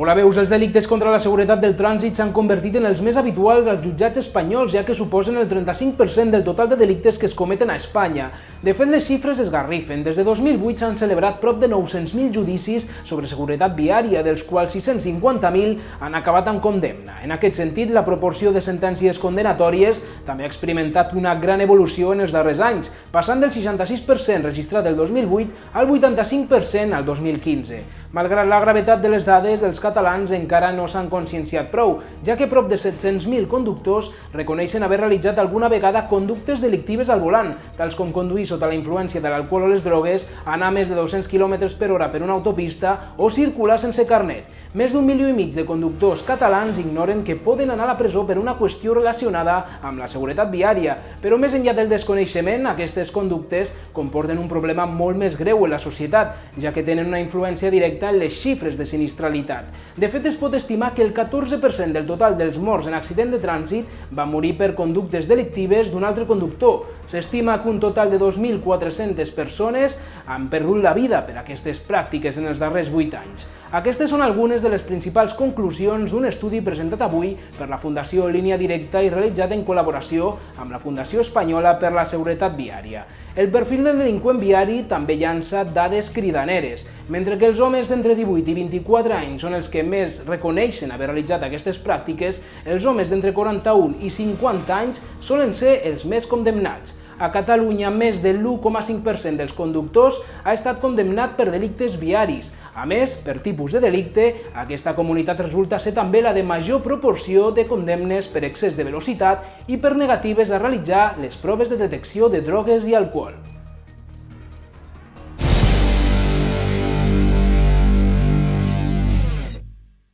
Com la veus, els delictes contra la seguretat del trànsit s'han convertit en els més habituals als jutjats espanyols, ja que suposen el 35% del total de delictes que es cometen a Espanya. De fet, les xifres esgarrifen. Des de 2008 s'han celebrat prop de 900.000 judicis sobre seguretat viària, dels quals 650.000 han acabat amb condemna. En aquest sentit, la proporció de sentències condenatòries també ha experimentat una gran evolució en els darrers anys, passant del 66% registrat el 2008 al 85% al 2015. Malgrat la gravetat de les dades, els catalans encara no s'han conscienciat prou, ja que prop de 700.000 conductors reconeixen haver realitzat alguna vegada conductes delictives al volant, tals com conduir sota la influència de l'alcohol o les drogues, anar a més de 200 km/h per una autopista o circular sense carnet. Més d'1,5 milió de conductors catalans ignoren que poden anar a la presó per una qüestió relacionada amb la seguretat viària, però més enllà del desconeixement, aquestes conductes comporten un problema molt més greu en la societat, ja que tenen una influència directa en les xifres de sinistralitat. De fet, es pot estimar que el 14% del total dels morts en accident de trànsit va morir per conductes delictives d'un altre conductor. S'estima que un total de 2.400 persones han perdut la vida per aquestes pràctiques en els darrers 8 anys. Aquestes són algunes de les principals conclusions d'un estudi presentat avui per la Fundació Línia Directa i realitzat en col·laboració amb la Fundació Espanyola per la Seguretat Viària. El perfil del delinqüent viari també llança dades cridaneres. Mentre que els homes d'entre 18 i 24 anys són els que més reconeixen haver realitzat aquestes pràctiques, els homes d'entre 41 i 50 anys solen ser els més condemnats. A Catalunya, més del 1,5% dels conductors ha estat condemnat per delictes viaris. A més, per tipus de delicte, aquesta comunitat resulta ser també la de major proporció de condemnes per excés de velocitat i per negatives a realitzar les proves de detecció de drogues i alcohol.